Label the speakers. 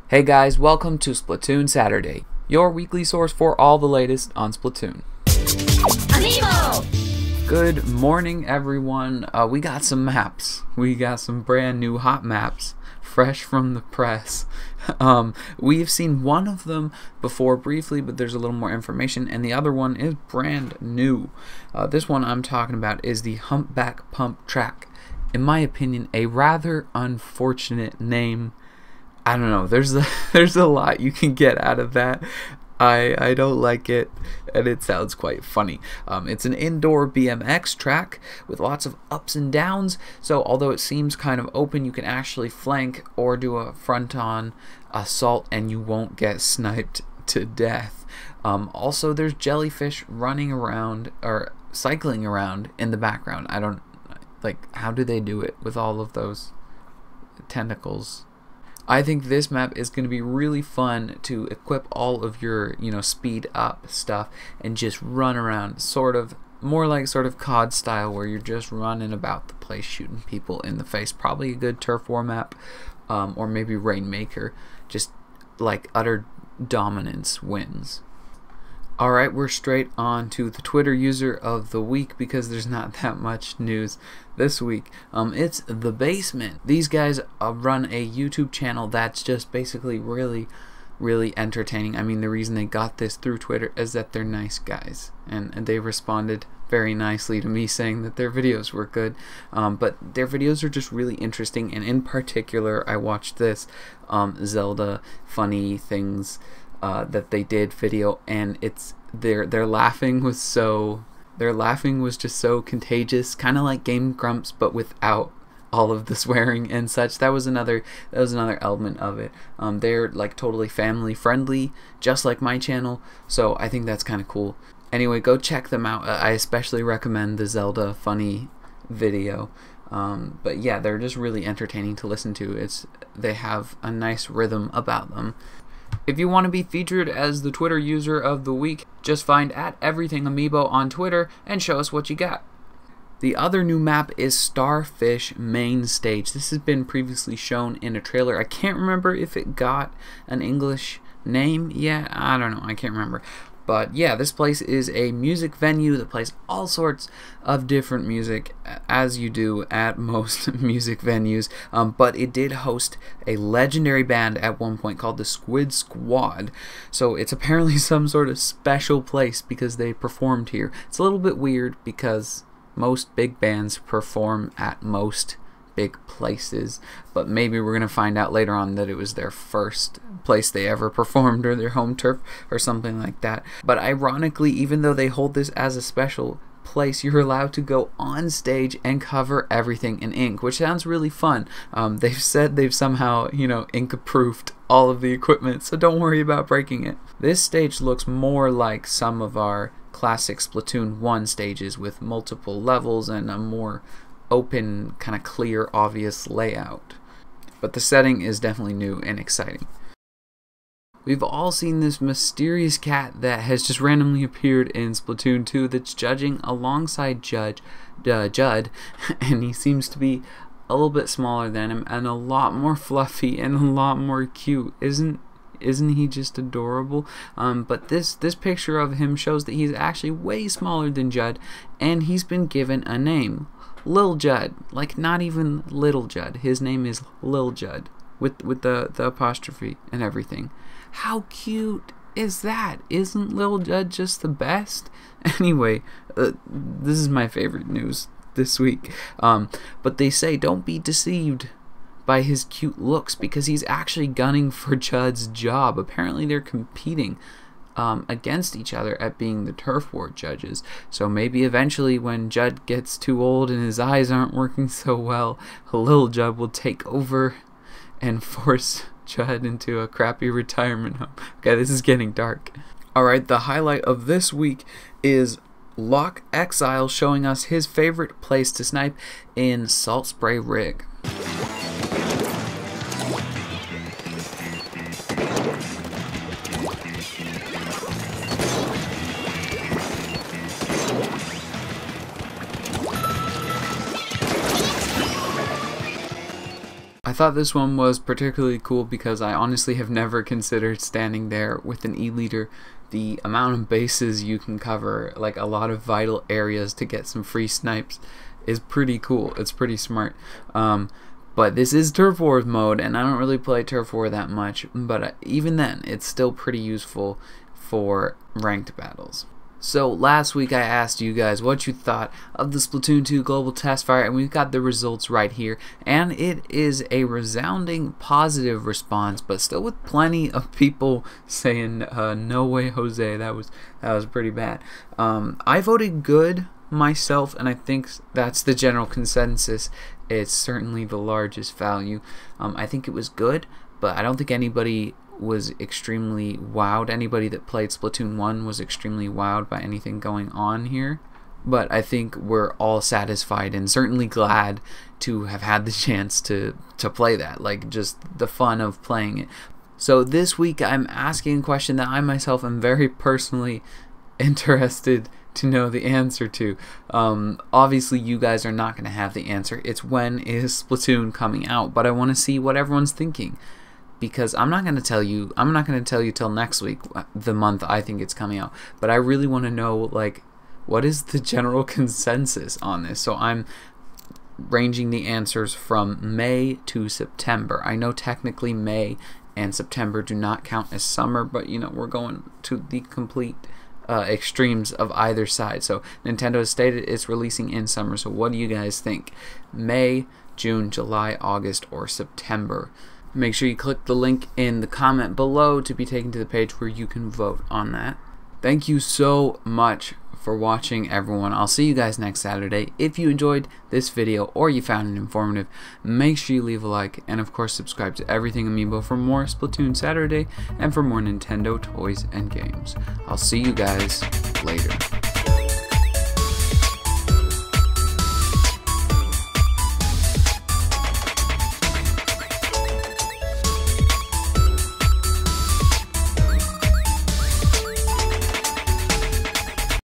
Speaker 1: Hey guys, welcome to Splatoon Saturday, your weekly source for all the latest on Splatoon. AMIIBO! Good morning everyone. We got some maps. We got some brand new hot maps, fresh from the press. We've seen one of them before briefly, but there's a little more information, and the other one is brand new. This one I'm talking about is the Humpback Pump Track. In my opinion, a rather unfortunate name. I don't know, there's a lot you can get out of that. I don't like it, and it sounds quite funny. It's an indoor BMX track with lots of ups and downs, so although it seems kind of open, you can actually flank or do a front-on assault and you won't get sniped to death. Also, there's jellyfish running around, or cycling around in the background. I don't, like, how do they do it with all of those tentacles? I think this map is going to be really fun to equip all of your, speed up stuff and just run around, more like COD style, where you're just running about the place shooting people in the face. Probably a good turf war map, or maybe Rainmaker. Just like utter dominance wins. Alright, we're straight on to the Twitter user of the week because there's not that much news this week. It's The Basement. These guys run a YouTube channel that's just basically really entertaining. I mean, the reason they got this through Twitter is that they're nice guys, and they responded very nicely to me saying that their videos were good, but their videos are just really interesting, and in particular I watched this Zelda funny things that they did video, and their laughing was just so contagious, kind of like Game Grumps but without all of the swearing and such. That was another element of it. They're like totally family friendly, just like my channel, so I think that's kind of cool. Anyway, go check them out. I especially recommend the Zelda funny video. But yeah, they're just really entertaining to listen to. They have a nice rhythm about them. If you want to be featured as the Twitter user of the week, just find @EverythingAmiibo on Twitter and show us what you got. The other new map is Starfish Main Stage. This has been previously shown in a trailer. I can't remember if it got an English name yet. I don't know. I can't remember. But yeah, this place is a music venue that plays all sorts of different music, as you do at most music venues. But it did host a legendary band at one point called the Squid Squad. So it's apparently some sort of special place because they performed here. It's a little bit weird because most big bands perform at most big places, but maybe we're gonna find out later on that it was their first place they ever performed, or their home turf or something like that. But ironically, even though they hold this as a special place, you're allowed to go on stage and cover everything in ink, which sounds really fun. They've said they've somehow ink-proofed all of the equipment, so don't worry about breaking it. This stage looks more like some of our classic Splatoon 1 stages with multiple levels and a more open, kind of clear, obvious layout. But the setting is definitely new and exciting. We've all seen this mysterious cat that has just randomly appeared in Splatoon 2 that's judging alongside Judd, and he seems to be a little bit smaller than him and a lot more fluffy and a lot more cute. Isn't he just adorable? But this picture of him shows that he's actually way smaller than Judd, and he's been given a name. Lil Judd, like not even Little Judd. His name is Lil Judd with the apostrophe and everything. How cute is that? Isn't Lil Judd just the best? Anyway, this is my favorite news this week. But they say don't be deceived by his cute looks because he's actually gunning for Judd's job. Apparently they're competing against each other at being the turf war judges. So maybe eventually when Judd gets too old and his eyes aren't working so well, Lil Judd will take over and force Judd into a crappy retirement home. Okay, this is getting dark. Alright, the highlight of this week is Lock Exile showing us his favorite place to snipe in Salt Spray Rig. I thought this one was particularly cool because I honestly have never considered standing there with an E-liter. The amount of bases you can cover, like a lot of vital areas to get some free snipes, is pretty cool. It's pretty smart. But this is Turf Wars mode, and I don't really play Turf War that much, but even then, it's still pretty useful for ranked battles. So last week I asked you guys what you thought of the Splatoon 2 global test fire, and we've got the results right here, and it is a resounding positive response, but still with plenty of people saying no way Jose, that was pretty bad. I voted good myself, and I think that's the general consensus. It's certainly the largest value. I think it was good, but I don't think anybody was extremely wowed. Anybody that played Splatoon 1 was extremely wowed by anything going on here. But I think we're all satisfied and certainly glad to have had the chance to play that. Like, just the fun of playing it. So this week I'm asking a question that I myself am very personally interested to know the answer to. Obviously you guys are not going to have the answer. It's when is Splatoon coming out, but I want to see what everyone's thinking, because I'm not going to tell you till next week the month I think it's coming out, but I really want to know, like, what is the general consensus on this. So I'm ranging the answers from May to September. I know technically May and September do not count as summer, but you know, we're going to the complete extremes of either side. So Nintendo has stated it's releasing in summer. So what do you guys think? May, June, July, August, or September? Make sure you click the link in the comment below to be taken to the page where you can vote on that. Thank you so much for watching, everyone. I'll see you guys next Saturday. If you enjoyed this video or you found it informative, make sure you leave a like, and of course subscribe to Everything Amiibo for more Splatoon Saturday and for more Nintendo toys and games. I'll see you guys later.